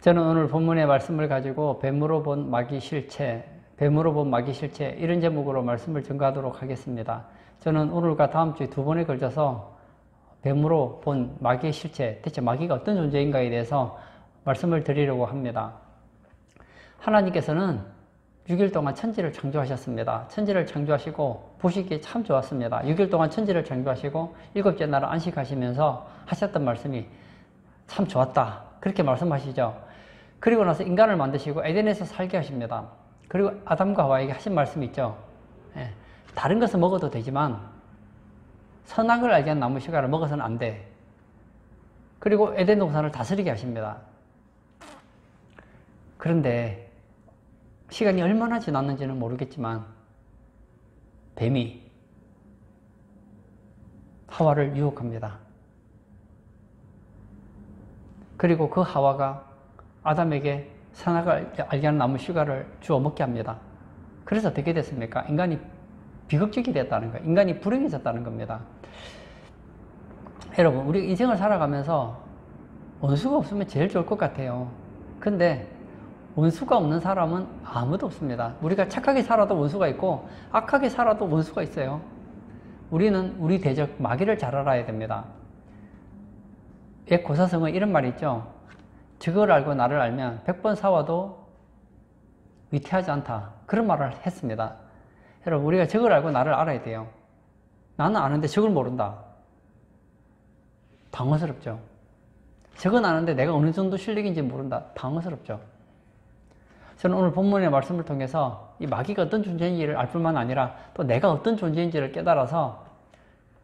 저는 오늘 본문의 말씀을 가지고 뱀으로 본 마귀 실체, 뱀으로 본 마귀 실체 이런 제목으로 말씀을 전가하도록 하겠습니다. 저는 오늘과 다음 주에 두 번에 걸쳐서 뱀으로 본 마귀의 실체, 대체 마귀가 어떤 존재인가에 대해서 말씀을 드리려고 합니다. 하나님께서는 6일 동안 천지를 창조하셨습니다. 천지를 창조하시고 보시기에 참 좋았습니다. 6일 동안 천지를 창조하시고 일곱째 날 안식하시면서 하셨던 말씀이 참 좋았다. 그렇게 말씀하시죠. 그리고 나서 인간을 만드시고 에덴에서 살게 하십니다. 그리고 아담과 하와에게 하신 말씀이 있죠. 다른 것을 먹어도 되지만 선악을 알게 한 나무 씨가를 먹어서는 안 돼. 그리고 에덴 동산을 다스리게 하십니다. 그런데 시간이 얼마나 지났는지는 모르겠지만 뱀이 하와를 유혹합니다. 그리고 그 하와가 아담에게 선악을 알게 하는 나무 씨가를 주워 먹게 합니다. 그래서 어떻게 됐습니까? 인간이 비극적이 됐다는 거예요. 인간이 불행해졌다는 겁니다. 여러분, 우리 인생을 살아가면서 원수가 없으면 제일 좋을 것 같아요. 근데 원수가 없는 사람은 아무도 없습니다. 우리가 착하게 살아도 원수가 있고 악하게 살아도 원수가 있어요. 우리는 우리 대적 마귀를 잘 알아야 됩니다. 옛 고사성어에 이런 말이 있죠. 적을 알고 나를 알면 100번 싸워도 위태하지 않다. 그런 말을 했습니다. 여러분, 우리가 적을 알고 나를 알아야 돼요. 나는 아는데 적을 모른다. 당황스럽죠. 적은 아는데 내가 어느 정도 실력인지 모른다. 당황스럽죠. 저는 오늘 본문의 말씀을 통해서 이 마귀가 어떤 존재인지를 알 뿐만 아니라 또 내가 어떤 존재인지를 깨달아서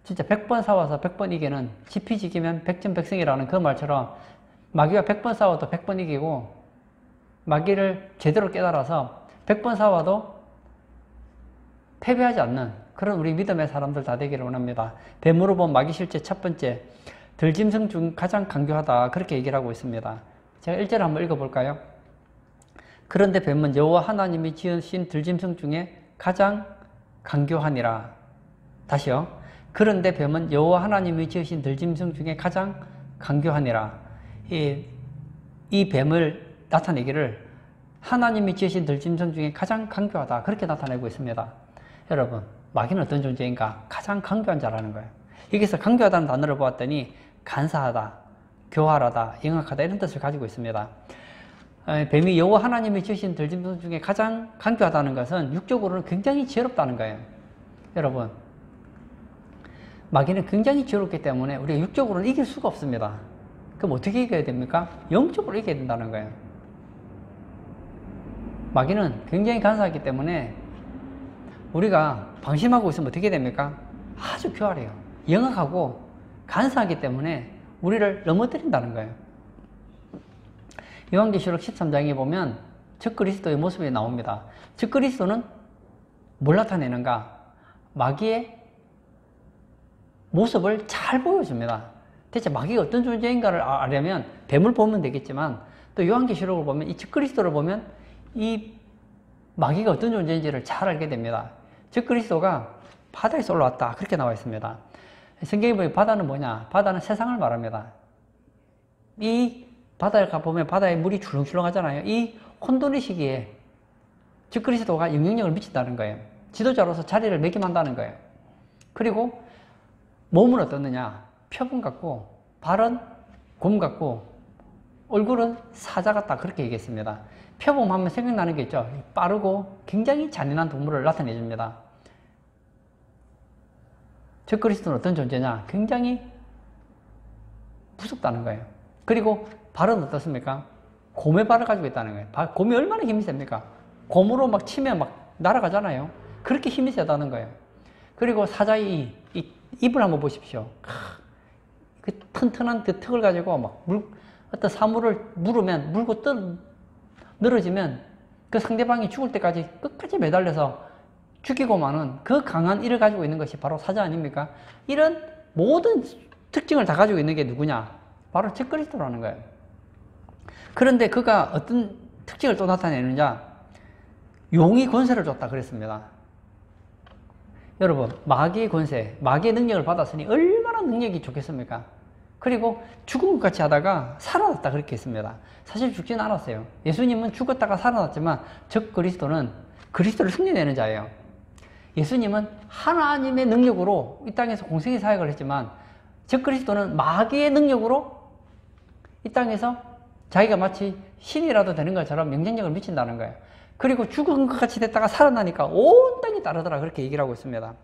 진짜 100번 싸워서 100번 이기는 지피지기면 백전백승이라는 그 말처럼 마귀가 100번 싸워도 100번 이기고 마귀를 제대로 깨달아서 100번 싸워도 패배하지 않는 그런 우리 믿음의 사람들 다 되기를 원합니다. 뱀으로 본 마귀 실체 첫 번째, 들짐승 중 가장 강교하다. 그렇게 얘기를 하고 있습니다. 제가 1절 한번 읽어볼까요? 그런데 뱀은 여호와 하나님이 지으신 들짐승 중에 가장 강교하니라. 다시요. 그런데 뱀은 여호와 하나님이 지으신 들짐승 중에 가장 강교하니라. 이 뱀을 나타내기를 하나님이 지으신 들짐승 중에 가장 강교하다. 그렇게 나타내고 있습니다. 여러분, 마귀는 어떤 존재인가? 가장 강교한 자라는 거예요. 여기서 강교하다는 단어를 보았더니 간사하다, 교활하다, 영악하다 이런 뜻을 가지고 있습니다. 뱀이 여호와 하나님이 지으신 들짐승 중에 가장 강교하다는 것은 육적으로는 굉장히 지혜롭다는 거예요. 여러분, 마귀는 굉장히 지혜롭기 때문에 우리가 육적으로는 이길 수가 없습니다. 그럼 어떻게 이겨야 됩니까? 영적으로 이겨야 된다는 거예요. 마귀는 굉장히 간사하기 때문에 우리가 방심하고 있으면 어떻게 됩니까? 아주 교활해요. 영악하고 간사하기 때문에 우리를 넘어뜨린다는 거예요. 요한계시록 13장에 보면 적그리스도의 모습이 나옵니다. 적그리스도는 뭘 나타내는가? 마귀의 모습을 잘 보여줍니다. 대체 마귀가 어떤 존재인가를 알려면 뱀을 보면 되겠지만 또 요한계시록을 보면 이 적그리스도를 보면 이 마귀가 어떤 존재인지를 잘 알게 됩니다. 적그리스도가 바다에서 올라왔다. 그렇게 나와 있습니다. 성경에 보면 바다는 뭐냐? 바다는 세상을 말합니다. 이 바다에 가보면 바다에 물이 출렁출렁 하잖아요. 이 혼돈의 시기에 적그리스도가 영향력을 미친다는 거예요. 지도자로서 자리를 매김한다는 거예요. 그리고 몸은 어떻느냐? 표범 같고 발은 곰 같고 얼굴은 사자 같다. 그렇게 얘기했습니다. 표범하면 생각나는 게 있죠. 빠르고 굉장히 잔인한 동물을 나타내줍니다. 적그리스도는 어떤 존재냐? 굉장히 무섭다는 거예요. 그리고 발은 어떻습니까? 곰의 발을 가지고 있다는 거예요. 곰이 얼마나 힘이 셉니까? 곰으로 막 치면 막 날아가잖아요. 그렇게 힘이 세다는 거예요. 그리고 사자의 이 입을 한번 보십시오. 그 튼튼한 그 턱을 가지고 막 어떤 사물을 물고 늘어지면 그 상대방이 죽을 때까지 끝까지 매달려서 죽이고 마는 그 강한 일을 가지고 있는 것이 바로 사자 아닙니까? 이런 모든 특징을 다 가지고 있는 게 누구냐? 바로 적그리스도라는 거예요. 그런데 그가 어떤 특징을 또 나타내느냐? 용이 권세를 줬다 그랬습니다. 여러분, 마귀의 권세, 마귀의 능력을 받았으니 얼마나 능력이 좋겠습니까? 그리고 죽은 것 같이 하다가 살아났다 그렇게 했습니다. 사실 죽지는 않았어요. 예수님은 죽었다가 살아났지만 적 그리스도는 그리스도를 흉내내는 자예요. 예수님은 하나님의 능력으로 이 땅에서 공생의 사역을 했지만 적 그리스도는 마귀의 능력으로 이 땅에서 자기가 마치 신이라도 되는 것처럼 영향력을 미친다는 거예요. 그리고 죽은 것 같이 됐다가 살아나니까 온 땅이 따르더라 그렇게 얘기를 하고 있습니다.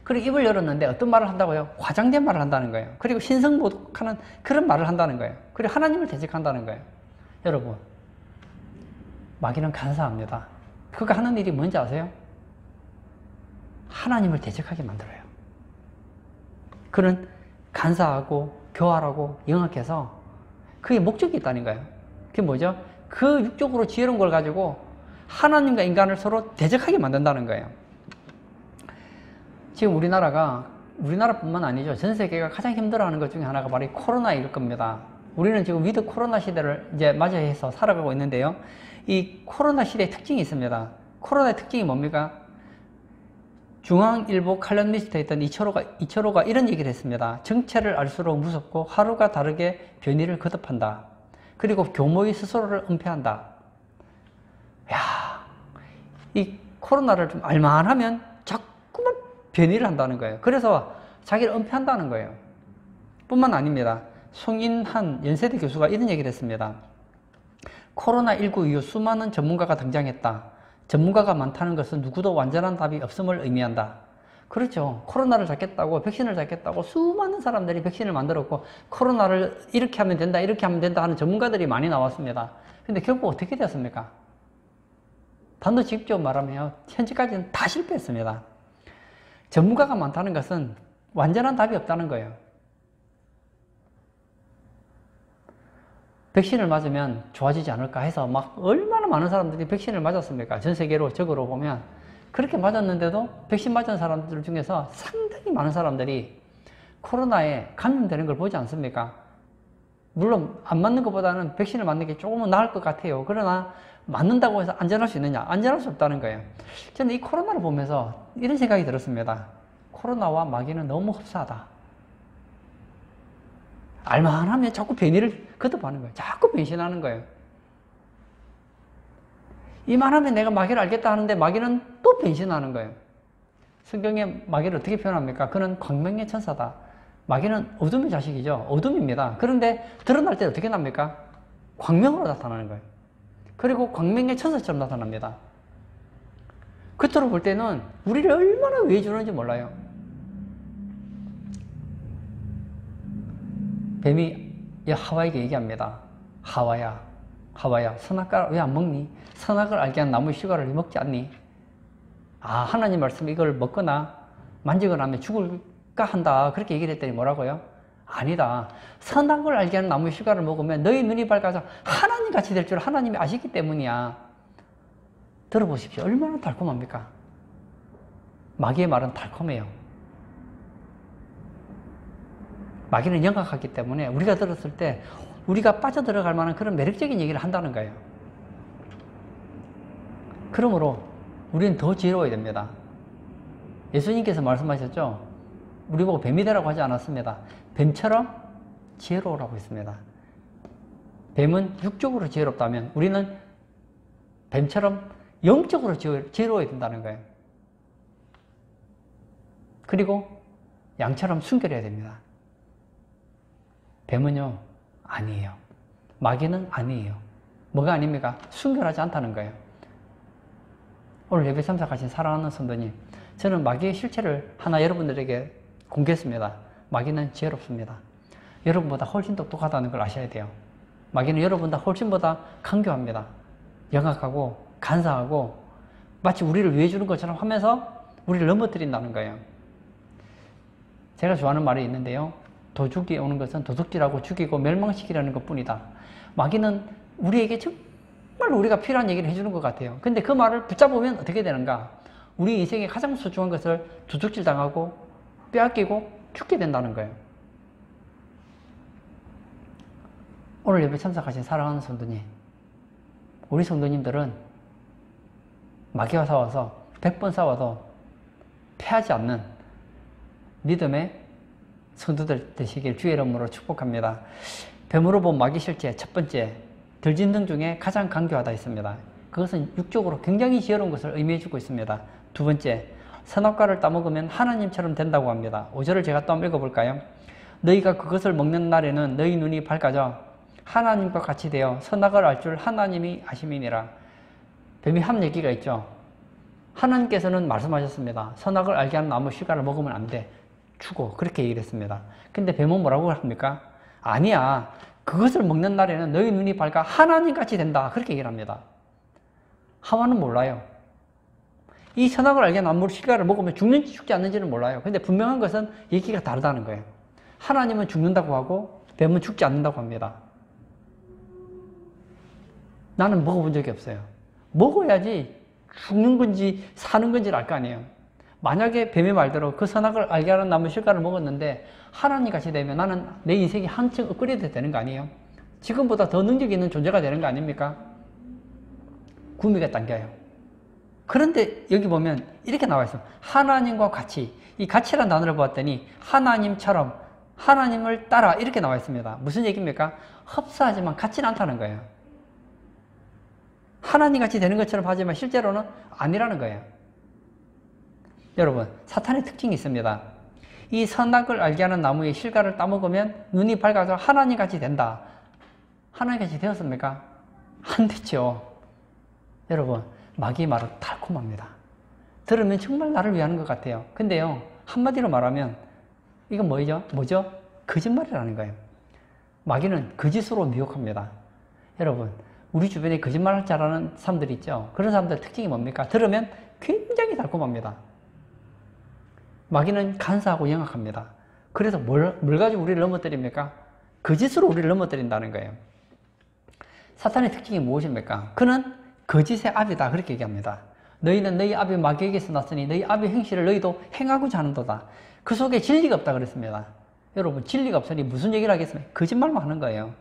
그리고 입을 열었는데 어떤 말을 한다고요? 과장된 말을 한다는 거예요. 그리고 신성모독하는 그런 말을 한다는 거예요. 그리고 하나님을 대적한다는 거예요. 여러분, 마귀는 간사합니다. 그가 하는 일이 뭔지 아세요? 하나님을 대적하게 만들어요. 그는 간사하고 교활하고 영악해서 그게 목적이 있다는 거예요. 그게 뭐죠? 그 육적으로 지혜로운 걸 가지고 하나님과 인간을 서로 대적하게 만든다는 거예요. 지금 우리나라뿐만 아니죠. 전 세계가 가장 힘들어하는 것 중에 하나가 바로 이 코로나일 겁니다. 우리는 지금 위드 코로나 시대를 이제 맞이해서 살아가고 있는데요. 이 코로나 시대의 특징이 있습니다. 코로나의 특징이 뭡니까? 중앙일보 칼럼니스트에 있던 이철호가 이런 얘기를 했습니다. 정체를 알수록 무섭고 하루가 다르게 변이를 거듭한다. 그리고 교모의 스스로를 은폐한다. 야, 이 코로나를 좀 알만하면 자꾸만 변이를 한다는 거예요. 그래서 자기를 은폐한다는 거예요. 뿐만 아닙니다. 송인한 연세대 교수가 이런 얘기를 했습니다. 코로나19 이후 수많은 전문가가 등장했다. 전문가가 많다는 것은 누구도 완전한 답이 없음을 의미한다. 그렇죠. 코로나를 잡겠다고, 백신을 잡겠다고 수많은 사람들이 백신을 만들었고 코로나를 이렇게 하면 된다, 이렇게 하면 된다 하는 전문가들이 많이 나왔습니다. 근데 결국 어떻게 되었습니까? 단도직입적으로 말하면 현재까지는 다 실패했습니다. 전문가가 많다는 것은 완전한 답이 없다는 거예요. 백신을 맞으면 좋아지지 않을까 해서 막 얼마나 많은 사람들이 백신을 맞았습니까? 전 세계로 적으로 보면 그렇게 맞았는데도 백신 맞은 사람들 중에서 상당히 많은 사람들이 코로나에 감염되는 걸 보지 않습니까? 물론 안 맞는 것보다는 백신을 맞는 게 조금은 나을 것 같아요. 그러나 맞는다고 해서 안전할 수 있느냐? 안전할 수 없다는 거예요. 저는 이 코로나를 보면서 이런 생각이 들었습니다. 코로나와 마귀는 너무 흡사하다. 알만하면 자꾸 변이를 거듭하는 거예요. 자꾸 변신하는 거예요. 이만하면 내가 마귀를 알겠다 하는데 마귀는 또 변신하는 거예요. 성경에 마귀를 어떻게 표현합니까? 그는 광명의 천사다. 마귀는 어둠의 자식이죠. 어둠입니다. 그런데 드러날 때 어떻게 납니까? 광명으로 나타나는 거예요. 그리고 광명의 천사처럼 나타납니다. 겉으로 볼 때는 우리를 얼마나 위해 주는지 몰라요. 뱀이 하와에게 얘기합니다. 하와야, 선악과를 왜 안 먹니? 선악을 알게 한 나무의 실과를 왜 먹지 않니? 아, 하나님 말씀 이걸 먹거나 만지거나 하면 죽을까 한다. 그렇게 얘기를 했더니 뭐라고요? 아니다. 선악을 알게 하는 나무의 실과를 먹으면 너희 눈이 밝아서 하나님같이 될 줄 하나님이 아시기 때문이야. 들어보십시오. 얼마나 달콤합니까? 마귀의 말은 달콤해요. 마귀는 영악하기 때문에 우리가 들었을 때 우리가 빠져들어갈 만한 그런 매력적인 얘기를 한다는 거예요. 그러므로 우리는 더 지혜로워야 됩니다. 예수님께서 말씀하셨죠? 우리 보고 뱀이 되라고 하지 않았습니다. 뱀처럼 지혜로우라고 했습니다. 뱀은 육적으로 지혜롭다면 우리는 뱀처럼 영적으로 지혜로워야 된다는 거예요. 그리고 양처럼 순결해야 됩니다. 뱀은요, 아니에요. 마귀는 아니에요. 뭐가 아닙니까? 순결하지 않다는 거예요. 오늘 예배 참석하신 사랑하는 성도님, 저는 마귀의 실체를 하나 여러분들에게 공개했습니다. 마귀는 지혜롭습니다. 여러분보다 훨씬 똑똑하다는 걸 아셔야 돼요. 마귀는 여러분보다 훨씬보다 강교합니다. 영악하고 간사하고 마치 우리를 위해 주는 것처럼 하면서 우리를 넘어뜨린다는 거예요. 제가 좋아하는 말이 있는데요. 도둑이 오는 것은 도둑질하고 죽이고 멸망시키려는 것뿐이다. 마귀는 우리에게 정말 우리가 필요한 얘기를 해주는 것 같아요. 근데 그 말을 붙잡으면 어떻게 되는가? 우리 인생의 가장 소중한 것을 도둑질 당하고 빼앗기고 죽게 된다는 거예요. 오늘 예배 참석하신 사랑하는 성도님, 우리 성도님들은 마귀와 싸워서 100번 싸워도 패하지 않는 믿음의 성도들 되시길 주의 이름으로 축복합니다. 뱀으로 본 마귀 실제 첫 번째, 들짐승 중에 가장 강교하다 했습니다. 그것은 육적으로 굉장히 지혜로운 것을 의미해주고 있습니다. 두 번째, 선악과를 따먹으면 하나님처럼 된다고 합니다. 5절을 제가 또 한번 읽어볼까요? 너희가 그것을 먹는 날에는 너희 눈이 밝아져 하나님과 같이 되어 선악을 알 줄 하나님이 아심이니라. 뱀이 한 얘기가 있죠. 하나님께서는 말씀하셨습니다. 선악을 알게 하는 나무 실과를 먹으면 안 돼. 죽어. 그렇게 얘기를 했습니다. 근데 뱀은 뭐라고 합니까? 아니야. 그것을 먹는 날에는 너희 눈이 밝아 하나님같이 된다. 그렇게 얘기를 합니다. 하와는 몰라요. 이 선악을 알게 하는 나무 실과를 먹으면 죽는지 죽지 않는지는 몰라요. 근데 분명한 것은 얘기가 다르다는 거예요. 하나님은 죽는다고 하고 뱀은 죽지 않는다고 합니다. 나는 먹어본 적이 없어요. 먹어야지 죽는 건지 사는 건지를 알 거 아니에요. 만약에 뱀의 말대로 그 선악을 알게 하는 나무 실과를 먹었는데 하나님같이 되면 나는 내 인생이 한층 업그레이드 되는 거 아니에요? 지금보다 더 능력 있는 존재가 되는 거 아닙니까? 구미가 당겨요. 그런데 여기 보면 이렇게 나와 있어요. 하나님과 같이. 이 같이라는 단어를 보았더니 하나님처럼, 하나님을 따라 이렇게 나와 있습니다. 무슨 얘기입니까? 흡사하지만 같지는 않다는 거예요. 하나님같이 되는 것처럼 하지만 실제로는 아니라는 거예요. 여러분, 사탄의 특징이 있습니다. 이 선악을 알게 하는 나무의 실과를 따먹으면 눈이 밝아서 하나님같이 된다. 하나님같이 되었습니까? 안 됐죠. 여러분, 마귀의 말은 달콤합니다. 들으면 정말 나를 위하는 것 같아요. 근데요, 한마디로 말하면 이건 뭐죠? 거짓말이라는 거예요. 마귀는 거짓으로 미혹합니다. 여러분, 우리 주변에 거짓말을 잘하는 사람들이 있죠. 그런 사람들 특징이 뭡니까? 들으면 굉장히 달콤합니다. 마귀는 간사하고 영악합니다. 그래서 뭘 가지고 우리를 넘어뜨립니까? 거짓으로 우리를 넘어뜨린다는 거예요. 사탄의 특징이 무엇입니까? 그는 거짓의 아비다. 그렇게 얘기합니다. 너희는 너희 아비 마귀에게서 났으니 너희 아비 행실을 너희도 행하고자 하는도다. 그 속에 진리가 없다 그랬습니다. 여러분, 진리가 없으니 무슨 얘기를 하겠습니까? 거짓말만 하는 거예요.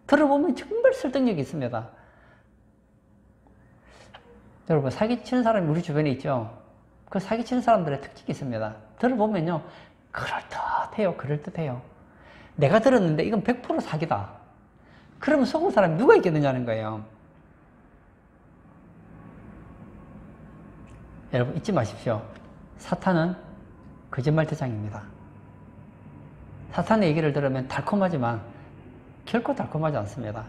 들어보면 정말 설득력이 있습니다. 여러분, 사기치는 사람이 우리 주변에 있죠. 그 사기치는 사람들의 특징이 있습니다. 들어보면요, 그럴듯해요. 내가 들었는데 이건 100% 사기다. 그러면 속을 사람이 누가 있겠느냐는 거예요. 여러분, 잊지 마십시오. 사탄은 거짓말 대장입니다. 사탄의 얘기를 들으면 달콤하지만 결코 달콤하지 않습니다.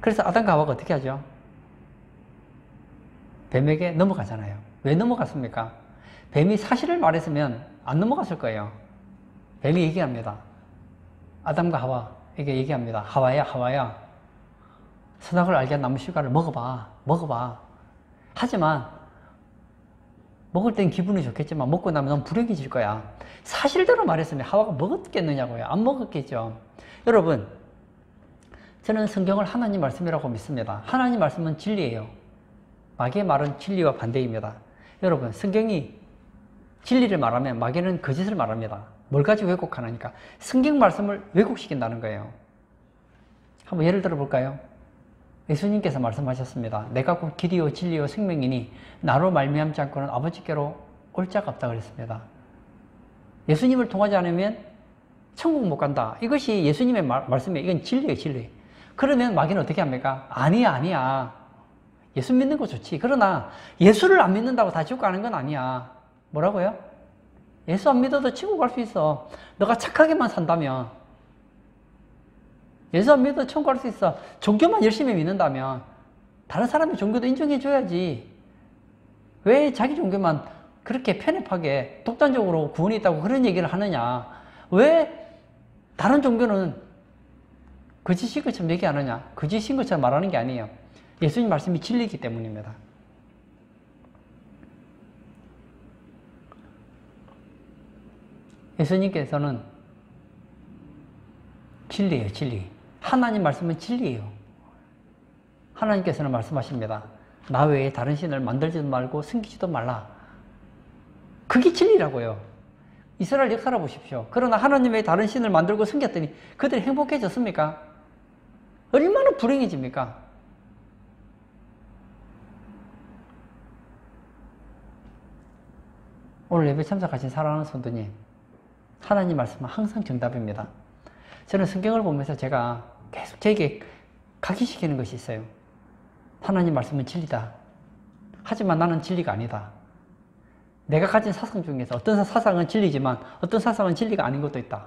그래서 아담과 하와가 어떻게 하죠? 뱀에게 넘어가잖아요. 왜 넘어갔습니까? 뱀이 사실을 말했으면 안 넘어갔을 거예요. 뱀이 얘기합니다. 아담과 하와에게 얘기합니다. 하와야, 선악을 알게 한 나무 실과를 먹어봐. 하지만 먹을 땐 기분이 좋겠지만 먹고 나면 너무 불행해질 거야. 사실대로 말했으면 하와가 먹었겠느냐고요. 안 먹었겠죠. 여러분, 저는 성경을 하나님 말씀이라고 믿습니다. 하나님 말씀은 진리예요. 마귀의 말은 진리와 반대입니다. 여러분, 성경이 진리를 말하면 마귀는 거짓을 말합니다. 뭘 가지고 왜곡하니까 성경 말씀을 왜곡시킨다는 거예요. 한번 예를 들어 볼까요? 예수님께서 말씀하셨습니다. 내가 곧 길이요 진리요 생명이니 나로 말미암지 않고는 아버지께로 올 자가 없다 그랬습니다. 예수님을 통하지 않으면 천국 못 간다. 이것이 예수님의 말씀이에요. 이건 진리예요, 진리. 그러면 마귀는 어떻게 합니까? 아니야. 예수 믿는 거 좋지. 그러나 예수를 안 믿는다고 다 지옥 가는 건 아니야. 뭐라고요? 예수 안 믿어도 지옥 갈 수 있어. 너가 착하게만 산다면. 예수 안 믿어도 천국 갈 수 있어. 종교만 열심히 믿는다면. 다른 사람의 종교도 인정해줘야지. 왜 자기 종교만 그렇게 편협하게 독단적으로 구원이 있다고 그런 얘기를 하느냐. 왜 다른 종교는 거짓인 것처럼 얘기하느냐. 거짓인 것처럼 말하는 게 아니에요. 예수님 말씀이 진리이기 때문입니다. 예수님께서는 진리예요, 진리. 하나님 말씀은 진리예요. 하나님께서는 말씀하십니다. 나 외에 다른 신을 만들지도 말고 숨기지도 말라. 그게 진리라고요. 이스라엘 역사를 보십시오. 그러나 하나님 외에 다른 신을 만들고 숨겼더니 그들이 행복해졌습니까? 얼마나 불행해집니까? 오늘 예배 참석하신 사랑하는 성도님, 하나님 말씀은 항상 정답입니다. 저는 성경을 보면서 제가 계속 저에게 각인시키는 것이 있어요. 하나님 말씀은 진리다. 하지만 나는 진리가 아니다. 내가 가진 사상 중에서 어떤 사상은 진리지만 어떤 사상은 진리가 아닌 것도 있다.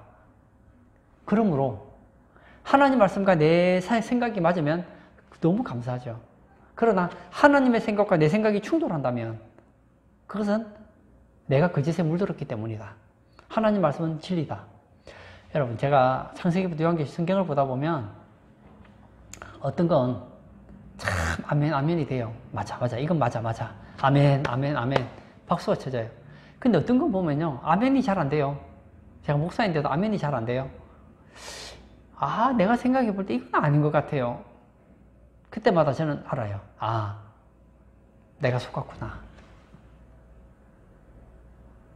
그러므로 하나님 말씀과 내 생각이 맞으면 너무 감사하죠. 그러나 하나님의 생각과 내 생각이 충돌한다면 그것은 내가 거짓에 물들었기 때문이다. 하나님 말씀은 진리다. 여러분, 제가 창세기부터 요한계시 성경을 보다 보면 어떤 건 참 아멘 아멘이 돼요. 맞아 이건 맞아 아멘 박수가 쳐져요. 근데 어떤 건 보면요 아멘이 잘 안 돼요. 제가 목사인데도 아멘이 잘 안 돼요. 아, 내가 생각해 볼 때 이건 아닌 것 같아요. 그때마다 저는 알아요. 아, 내가 속았구나.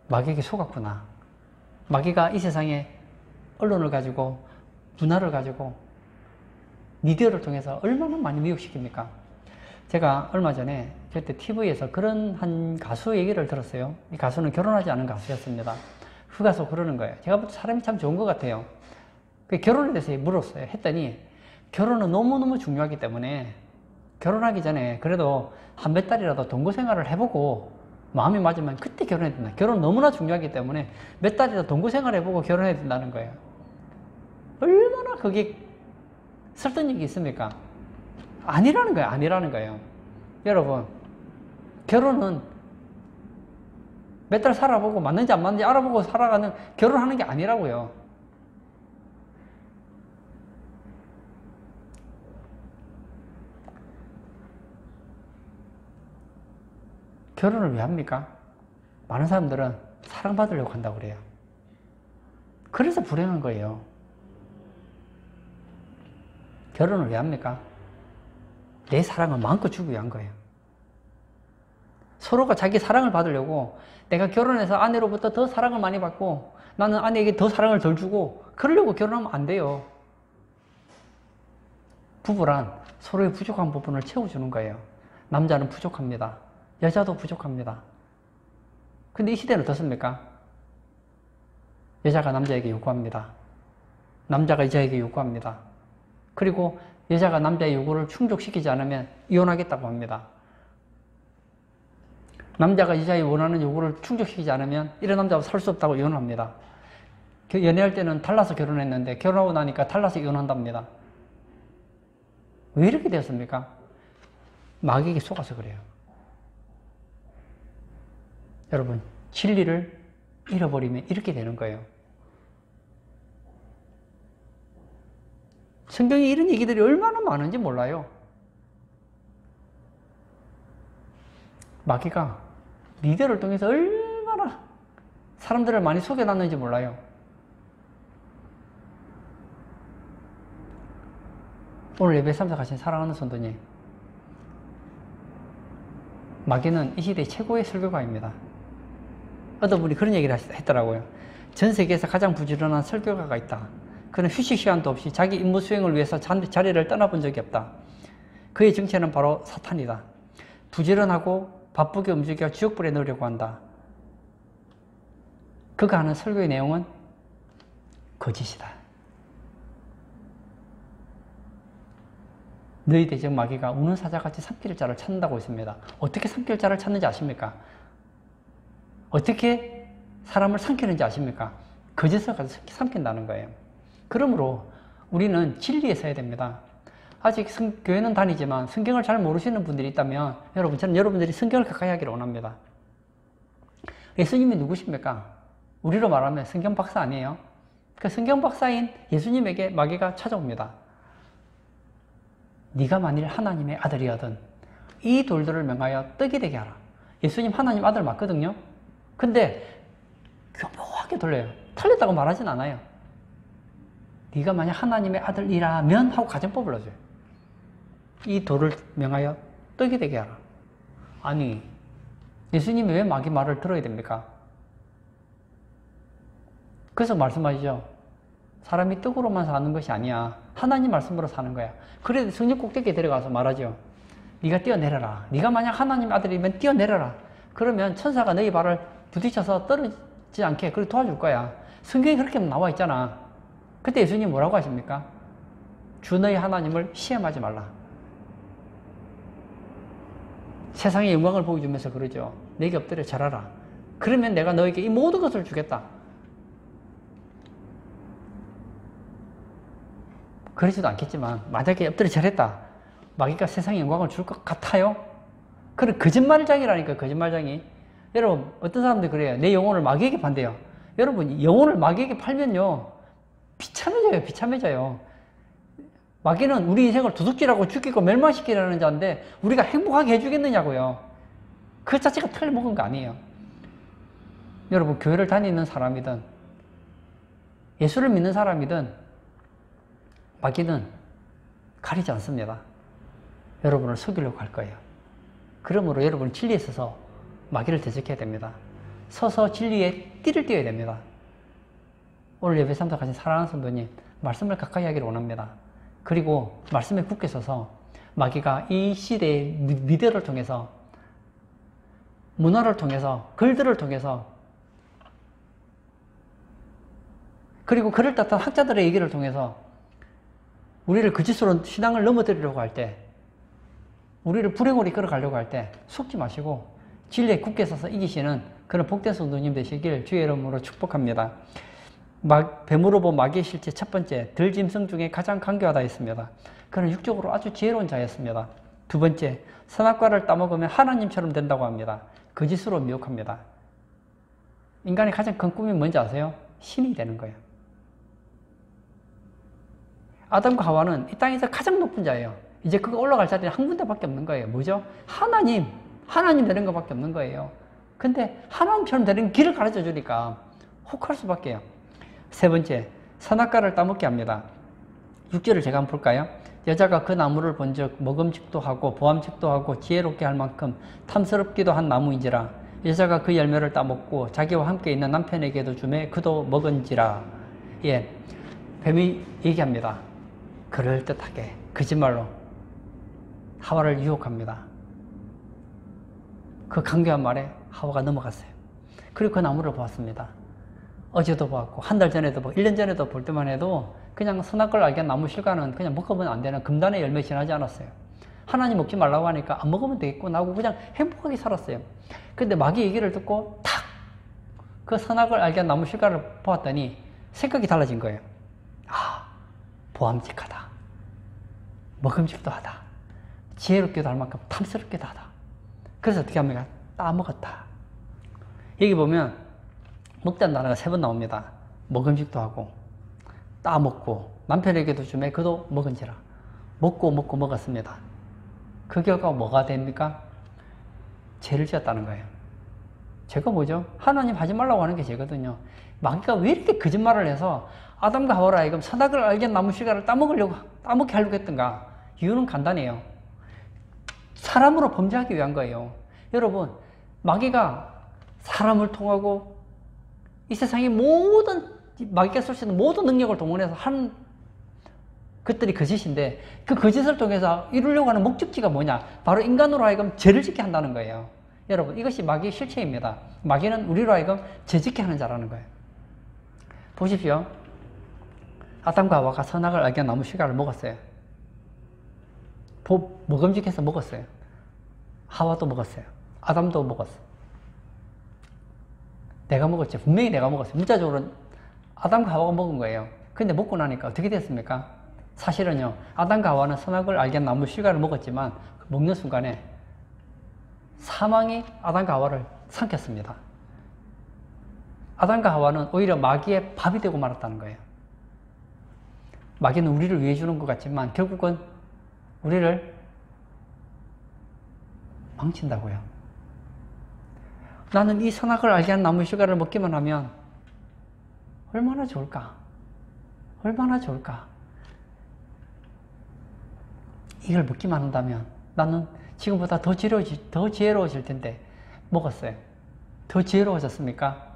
마귀에게 속았구나. 마귀가 이 세상에 언론을 가지고 문화를 가지고 미디어를 통해서 얼마나 많이 미혹시킵니까? 제가 얼마 전에 그때 TV에서 그런 한 가수 얘기를 들었어요. 이 가수는 결혼하지 않은 가수였습니다. 그 가수 그러는 거예요. 제가 볼 때 사람이 참 좋은 것 같아요. 결혼에 대해서 물었어요. 했더니 결혼은 너무너무 중요하기 때문에 결혼하기 전에 그래도 한 몇 달이라도 동거 생활을 해보고 마음이 맞으면 그때 결혼해야 된다. 결혼은 너무나 중요하기 때문에 몇 달이라도 동거 생활을 해보고 결혼해야 된다는 거예요. 얼마나 그게 설득력이 있습니까? 아니라는 거예요. 여러분, 결혼은 몇 달 살아보고 맞는지 안 맞는지 알아보고 살아가는 결혼하는 게 아니라고요. 결혼을 왜 합니까? 많은 사람들은 사랑받으려고 한다고 그래요. 그래서 불행한 거예요. 결혼을 왜 합니까? 내 사랑을 마음껏 주기 위한 거예요. 서로가 자기 사랑을 받으려고 내가 결혼해서 아내로부터 더 사랑을 많이 받고 나는 아내에게 더 사랑을 덜 주고 그러려고 결혼하면 안 돼요. 부부란 서로의 부족한 부분을 채워주는 거예요. 남자는 부족합니다. 여자도 부족합니다. 근데 이 시대는 어떻습니까? 여자가 남자에게 요구합니다. 남자가 여자에게 요구합니다. 그리고 여자가 남자의 요구를 충족시키지 않으면 이혼하겠다고 합니다. 남자가 여자의 원하는 요구를 충족시키지 않으면 이런 남자하고 살 수 없다고 이혼합니다. 연애할 때는 달라서 결혼했는데 결혼하고 나니까 달라서 이혼한답니다. 왜 이렇게 되었습니까? 마귀에게 속아서 그래요. 여러분, 진리를 잃어버리면 이렇게 되는 거예요. 성경에 이런 얘기들이 얼마나 많은지 몰라요. 마귀가 미디어를 통해서 얼마나 사람들을 많이 속여놨는지 몰라요. 오늘 예배 참석하신 사랑하는 성도님, 마귀는 이 시대 최고의 설교가입니다. 어떤 분이 그런 얘기를 했더라고요. 전 세계에서 가장 부지런한 설교가가 있다. 그는 휴식 시간도 없이 자기 임무 수행을 위해서 자리를 떠나본 적이 없다. 그의 정체는 바로 사탄이다. 부지런하고 바쁘게 움직여 지옥불에 넣으려고 한다. 그가 하는 설교의 내용은 거짓이다. 너희 대적 마귀가 우는 사자같이 삼킬 자를 찾는다고 있습니다. 어떻게 삼킬 자를 찾는지 아십니까? 어떻게 사람을 삼키는지 아십니까? 거짓을 가지고 삼킨다는 거예요. 그러므로 우리는 진리에 서야 됩니다. 아직 교회는 다니지만 성경을 잘 모르시는 분들이 있다면 저는 여러분들이 성경을 가까이 하기를 원합니다. 예수님이 누구십니까? 우리로 말하면 성경 박사 아니에요? 그 성경 박사인 예수님에게 마귀가 찾아옵니다. 네가 만일 하나님의 아들이거든 이 돌들을 명하여 떡이 되게 하라. 예수님 하나님 아들 맞거든요. 근데 교묘하게 돌려요. 틀렸다고 말하진 않아요. 네가 만약 하나님의 아들이라면 하고 가정법을 넣어줘요. 이 돌을 명하여 떡이 되게 하라. 아니, 예수님이 왜 마귀 말을 들어야 됩니까? 그래서 말씀하시죠. 사람이 떡으로만 사는 것이 아니야. 하나님 말씀으로 사는 거야. 그래도 성령 꼭대기에 데려가서 말하죠. 네가 뛰어내려라. 네가 만약 하나님 아들이면 뛰어내려라. 그러면 천사가 너희 발을 부딪혀서 떨어지지 않게 그렇게 도와줄 거야. 성경에 그렇게 나와 있잖아. 그때 예수님 뭐라고 하십니까? 주 너희 하나님을 시험하지 말라. 세상의 영광을 보여주면서 그러죠. 내게 엎드려 절하라. 그러면 내가 너에게 이 모든 것을 주겠다. 그러지도 않겠지만 만약에 엎드려 절했다. 마귀가 세상의 영광을 줄 것 같아요? 그런 거짓말장이라니까, 거짓말장이. 여러분, 어떤 사람들이 그래요. 내 영혼을 마귀에게 판대요. 여러분, 영혼을 마귀에게 팔면요, 비참해져요, 비참해져요. 마귀는 우리 인생을 도둑질하고 죽이고 멸망시키려는 자인데 우리가 행복하게 해주겠느냐고요. 그 자체가 틀려먹은 거 아니에요. 여러분, 교회를 다니는 사람이든 예수를 믿는 사람이든 마귀는 가리지 않습니다. 여러분을 속이려고 할 거예요. 그러므로 여러분은 진리에 서서 마귀를 대적해야 됩니다. 서서 진리에 띠를 띄어야 됩니다. 오늘 예배 참석하신 사랑하는 성도님, 말씀을 가까이 하기를 원합니다. 그리고 말씀에 굳게 서서 마귀가 이 시대의 미디어를 통해서, 문화를 통해서, 글들을 통해서, 그리고 그를 따뜻한 학자들의 얘기를 통해서 우리를 거짓으로 신앙을 넘어뜨리려고 할 때, 우리를 불행으로 이끌어가려고 할 때 속지 마시고 진리에 굳게 서서 이기시는 그런 복된 성도님 되시길 주의 이름으로 축복합니다. 뱀으로 본 마귀의 실체 첫 번째, 들짐승 중에 가장 간교하다 했습니다. 그는 육적으로 아주 지혜로운 자였습니다. 두 번째, 선악과를 따먹으면 하나님처럼 된다고 합니다. 거짓으로 미혹합니다. 인간의 가장 큰 꿈이 뭔지 아세요? 신이 되는 거예요. 아담과 하와는 이 땅에서 가장 높은 자예요. 이제 그거 올라갈 자리는 한 군데밖에 없는 거예요. 뭐죠? 하나님 되는 것밖에 없는 거예요. 근데 하나님처럼 되는 길을 가르쳐 주니까 혹할 수밖에요. 세 번째, 선악과를 따먹게 합니다. 6절을 제가 한번 볼까요? 여자가 그 나무를 본즉 먹음직도 하고 보암직도 하고 지혜롭게 할 만큼 탐스럽기도 한 나무인지라. 여자가 그 열매를 따먹고 자기와 함께 있는 남편에게도 주매 그도 먹은지라. 예, 뱀이 얘기합니다. 그럴듯하게 거짓말로 하와를 유혹합니다. 그 강교한 말에 하와가 넘어갔어요. 그리고 그 나무를 보았습니다. 어제도 보았고 한 달 전에도 보고 1년 전에도 볼 때만 해도 그냥 선악과를 알게 한 나무 실과는 그냥 먹으면 안 되는 금단의 열매 지나지 않았어요. 하나님 먹지 말라고 하니까 안 먹으면 되겠구나 하고 그냥 행복하게 살았어요. 근데 마귀 얘기를 듣고 탁! 그 선악을 알게 한 나무 실과를 보았더니 생각이 달라진 거예요. 아, 보암직하다. 먹음직도 하다. 지혜롭기도 할 만큼 탐스럽기도 하다. 그래서 어떻게 합니까? 따먹었다. 여기 보면 먹자는 단어가 3번 나옵니다. 먹음직도 하고 따먹고 남편에게도 주매 그도 먹은지라. 먹고 먹었습니다. 그 결과 뭐가 됩니까? 죄를 지었다는 거예요. 죄가 뭐죠? 하나님 하지 말라고 하는 게 죄거든요. 마귀가 왜 이렇게 거짓말을 해서 아담과 하와라 하여금 선악을 알게 나무 실과를 따먹게 하려고 했던가? 이유는 간단해요. 사람으로 범죄하기 위한 거예요. 여러분, 마귀가 사람을 통하고 이 세상의 모든, 마귀가 쓸 수 있는 모든 능력을 동원해서 한 것들이 거짓인데 그 거짓을 통해서 이루려고 하는 목적지가 뭐냐? 바로 인간으로 하여금 죄를 짓게 한다는 거예요. 여러분, 이것이 마귀의 실체입니다. 마귀는 우리로 하여금 죄 짓게 하는 자라는 거예요. 보십시오. 아담과 하와가 선악을 알게 한 나무 실과를 먹었어요. 먹음직해서 먹었어요. 하와도 먹었어요. 아담도 먹었어요. 내가 먹었죠. 분명히 내가 먹었어요. 문자적으로는 아담과 하와가 먹은 거예요. 근데 먹고 나니까 어떻게 됐습니까? 사실은요, 아담과 하와는 선악을 알게 한 나무 실과를 먹었지만 먹는 순간에 사망이 아담과 하와를 삼켰습니다. 아담과 하와는 오히려 마귀의 밥이 되고 말았다는 거예요. 마귀는 우리를 위해 주는 것 같지만 결국은 우리를 망친다고요. 나는 이 선악을 알게 한 나무 실과를 먹기만 하면 얼마나 좋을까? 얼마나 좋을까? 이걸 먹기만 한다면 나는 지금보다 더 지혜로워질 텐데 먹었어요. 더 지혜로워졌습니까?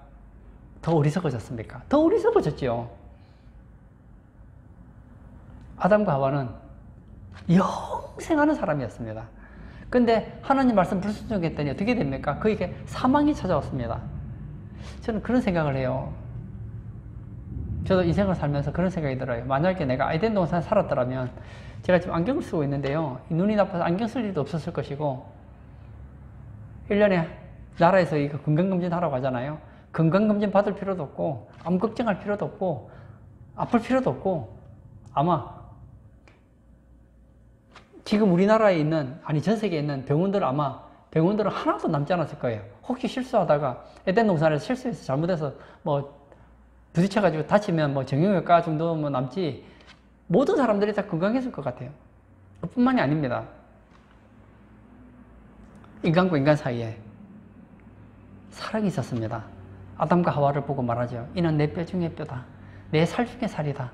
더 어리석어졌습니까? 더 어리석어졌죠. 아담과 하와는 영생하는 사람이었습니다. 근데 하나님 말씀 불순종했더니 어떻게 됩니까? 그에게 사망이 찾아왔습니다. 저는 그런 생각을 해요. 저도 인생을 살면서 그런 생각이 들어요. 만약에 내가 에덴 동산에 살았더라면, 제가 지금 안경을 쓰고 있는데요. 이 눈이 나빠서 안경 쓸 일도 없었을 것이고, 1년에 나라에서 이거 건강검진 하라고 하잖아요. 건강검진 받을 필요도 없고, 암 걱정할 필요도 없고, 아플 필요도 없고, 아마 지금 우리나라에 있는, 아니 전 세계에 있는 병원들은 아마 병원들은 하나도 남지 않았을 거예요. 혹시 실수하다가 에덴 동산에서 실수해서 잘못해서 뭐 부딪혀가지고 다치면 뭐 정형외과 정도 뭐 남지, 모든 사람들이 다 건강했을 것 같아요. 뿐만이 아닙니다. 인간과 인간 사이에 사랑이 있었습니다. 아담과 하와를 보고 말하죠. 이는 내 뼈 중에 뼈다. 내 살 중에 살이다.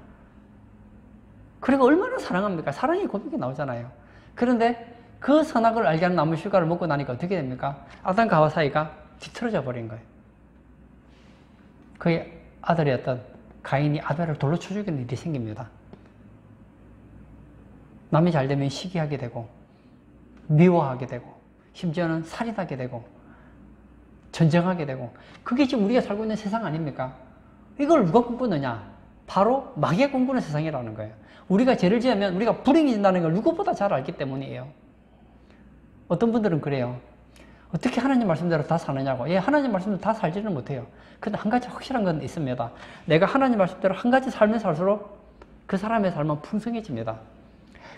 그리고 얼마나 사랑합니까? 사랑의 고백이 나오잖아요. 그런데 그 선악을 알게 하는 나무 실과를 먹고 나니까 어떻게 됩니까? 아담과 하와 사이가 뒤틀어져 버린 거예요. 그의 아들이었던 가인이 아벨을 돌로 쳐 죽이는 일이 생깁니다. 남이 잘 되면 시기하게 되고, 미워하게 되고, 심지어는 살인하게 되고, 전쟁하게 되고, 그게 지금 우리가 살고 있는 세상 아닙니까? 이걸 누가 꿈꾸느냐? 바로 마귀가 꿈꾸는 세상이라는 거예요. 우리가 죄를 지으면 우리가 불행해진다는 걸 누구보다 잘 알기 때문이에요. 어떤 분들은 그래요. 어떻게 하나님 말씀대로 다 사느냐고. 예, 하나님 말씀대로 다 살지는 못해요. 근데 한 가지 확실한 건 있습니다. 내가 하나님 말씀대로 한 가지 살면 살수록 그 사람의 삶은 풍성해집니다.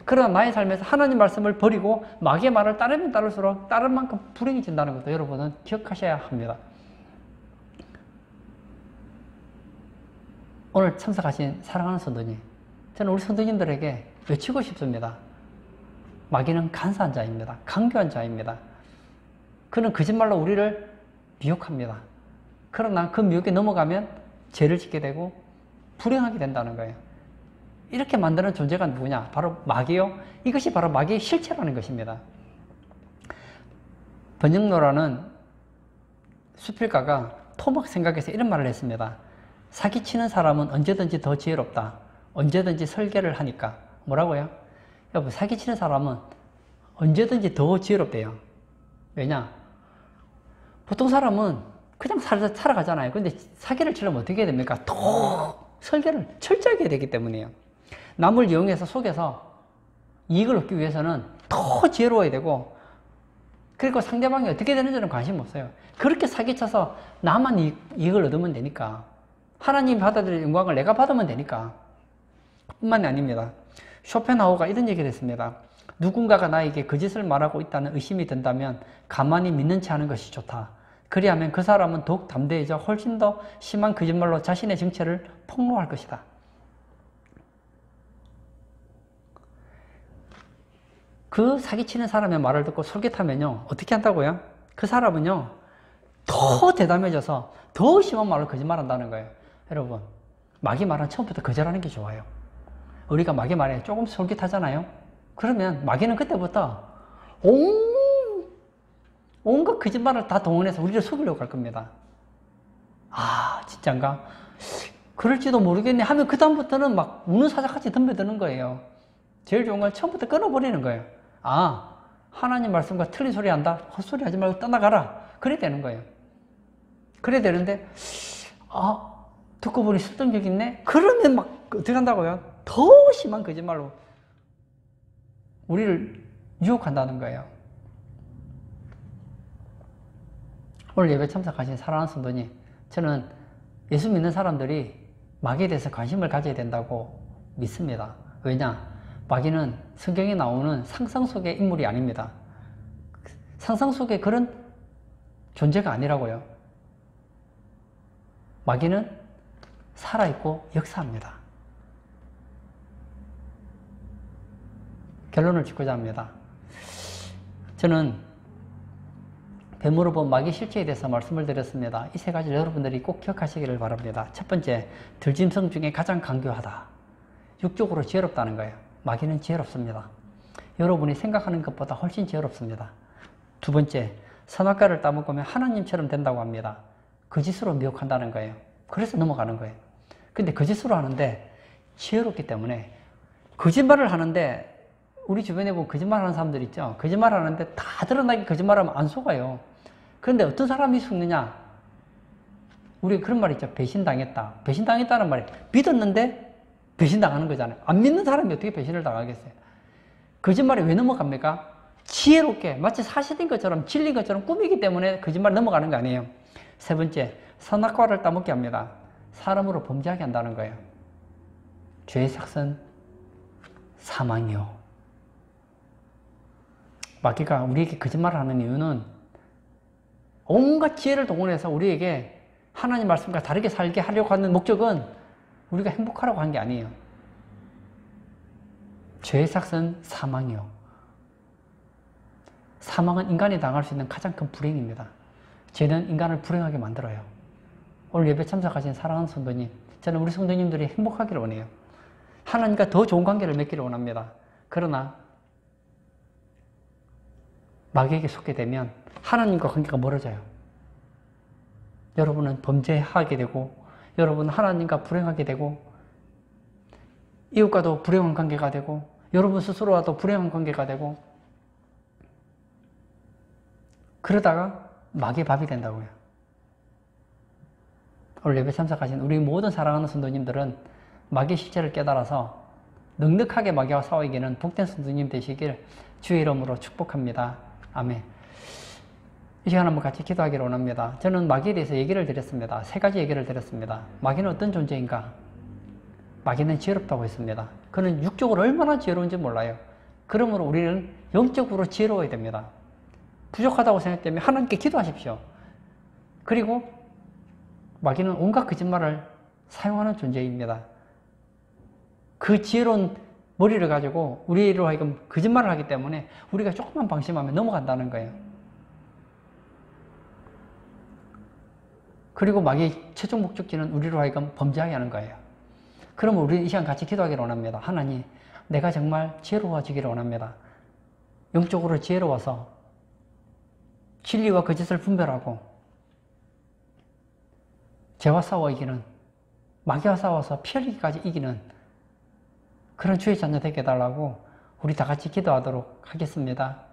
그러나 나의 삶에서 하나님 말씀을 버리고 마귀의 말을 따르면 따를수록 따른 만큼 불행해진다는 것도 여러분은 기억하셔야 합니다. 오늘 참석하신 사랑하는 성도님, 저는 우리 성도님들에게 외치고 싶습니다. 마귀는 간사한 자입니다. 강교한 자입니다. 그는 거짓말로 우리를 미혹합니다. 그러나 그 미혹에 넘어가면 죄를 짓게 되고 불행하게 된다는 거예요. 이렇게 만드는 존재가 누구냐? 바로 마귀요. 이것이 바로 마귀의 실체라는 것입니다. 번영로라는 수필가가 토막 생각에서 이런 말을 했습니다. 사기치는 사람은 언제든지 더 지혜롭다. 언제든지 설계를 하니까. 뭐라고요? 여러분, 사기치는 사람은 언제든지 더 지혜롭대요. 왜냐? 보통 사람은 그냥 살아가잖아요. 근데 사기를 치려면 어떻게 해야 됩니까? 더 설계를 철저하게 해야 되기 때문이에요. 남을 이용해서 속여서 이익을 얻기 위해서는 더 지혜로워야 되고, 그리고 상대방이 어떻게 되는지는 관심 없어요. 그렇게 사기쳐서 나만 이익을 얻으면 되니까. 하나님이 받아들일 영광을 내가 받으면 되니까. 뿐만이 아닙니다. 쇼펜하우어가 이런 얘기를 했습니다. 누군가가 나에게 거짓을 말하고 있다는 의심이 든다면 가만히 믿는 채 하는 것이 좋다. 그리하면 그 사람은 더욱 담대해져 훨씬 더 심한 거짓말로 자신의 정체를 폭로할 것이다. 그 사기치는 사람의 말을 듣고 솔깃하면요, 어떻게 한다고요? 그 사람은요, 더 대담해져서 더 심한 말로 거짓말한다는 거예요. 여러분, 마귀 말은 처음부터 거절하는 게 좋아요. 우리가 마귀 말에 조금 솔깃하잖아요. 그러면 마귀는 그때부터 온갖 거짓말을 다 동원해서 우리를 속이려고 할 겁니다. 아, 진짠가? 그럴지도 모르겠네 하면 그 다음부터는 막 우는 사자같이 덤벼드는 거예요. 제일 좋은 건 처음부터 끊어버리는 거예요. 아, 하나님 말씀과 틀린 소리 한다? 헛소리 하지 말고 떠나가라. 그래야 되는 거예요. 그래야 되는데, 아, 듣고 보니 설득력 있네? 그러면 막 어떻게 한다고요? 더 심한 거짓말로 우리를 유혹한다는 거예요. 오늘 예배 참석하신 사랑하는 성도님, 저는 예수 믿는 사람들이 마귀에 대해서 관심을 가져야 된다고 믿습니다. 왜냐? 마귀는 성경에 나오는 상상 속의 인물이 아닙니다. 상상 속의 그런 존재가 아니라고요. 마귀는 살아있고 역사합니다. 결론을 짓고자 합니다. 저는 뱀으로 본 마귀 실체에 대해서 말씀을 드렸습니다. 이 세 가지를 여러분들이 꼭 기억하시기를 바랍니다. 첫 번째, 들짐승 중에 가장 강교하다. 육적으로 지혜롭다는 거예요. 마귀는 지혜롭습니다. 여러분이 생각하는 것보다 훨씬 지혜롭습니다. 두 번째, 선악과를 따먹으면 하나님처럼 된다고 합니다. 거짓으로 미혹한다는 거예요. 그래서 넘어가는 거예요. 근데 거짓으로 하는데 지혜롭기 때문에, 거짓말을 하는데 우리 주변에 보면 거짓말하는 사람들 있죠. 거짓말하는데 다 드러나게 거짓말하면 안 속아요. 그런데 어떤 사람이 속느냐? 우리 그런 말 있죠. 배신당했다. 배신당했다는 말이 믿었는데 배신당하는 거잖아요. 안 믿는 사람이 어떻게 배신을 당하겠어요? 거짓말에 왜 넘어갑니까? 지혜롭게 마치 사실인 것처럼 진리인 것처럼 꾸미기 때문에 거짓말 넘어가는 거 아니에요. 세 번째, 선악과를 따먹게 합니다. 사람으로 범죄하게 한다는 거예요. 죄의 삭은 사망이요. 마귀가 우리에게 거짓말을 하는 이유는 온갖 지혜를 동원해서 우리에게 하나님 말씀과 다르게 살게 하려고 하는 목적은 우리가 행복하라고 한 게 아니에요. 죄의 삭은 사망이요. 사망은 인간이 당할 수 있는 가장 큰 불행입니다. 죄는 인간을 불행하게 만들어요. 오늘 예배 참석하신 사랑하는 성도님, 저는 우리 성도님들이 행복하기를 원해요. 하나님과 더 좋은 관계를 맺기를 원합니다. 그러나 마귀에게 속게 되면 하나님과 관계가 멀어져요. 여러분은 범죄하게 되고, 여러분은 하나님과 불행하게 되고, 이웃과도 불행한 관계가 되고, 여러분 스스로와도 불행한 관계가 되고, 그러다가 마귀의 밥이 된다고요. 오늘 예배 참석하신 우리 모든 사랑하는 성도님들은 마귀의 실체를 깨달아서 넉넉하게 마귀와 싸우기는 복된 성도님 되시길 주의 이름으로 축복합니다. 아멘. 이 시간 한번 같이 기도하기를 원합니다. 저는 마귀에 대해서 얘기를 드렸습니다. 세 가지 얘기를 드렸습니다. 마귀는 어떤 존재인가? 마귀는 지혜롭다고 했습니다. 그는 육적으로 얼마나 지혜로운지 몰라요. 그러므로 우리는 영적으로 지혜로워야 됩니다. 부족하다고 생각되면 하나님께 기도하십시오. 그리고 마귀는 온갖 거짓말을 사용하는 존재입니다. 그 지혜로운 머리를 가지고 우리로 하여금 거짓말을 하기 때문에 우리가 조금만 방심하면 넘어간다는 거예요. 그리고 마귀의 최종 목적지는 우리로 하여금 범죄하게 하는 거예요. 그러면 우리 이 시간 같이 기도하기를 원합니다. 하나님, 내가 정말 지혜로워지기를 원합니다. 영적으로 지혜로워서 진리와 거짓을 분별하고 죄와 싸워 이기는, 마귀와 싸워서 피 흘리기까지 이기는 그런 주의 자녀 되게 해달라고 우리 다 같이 기도하도록 하겠습니다.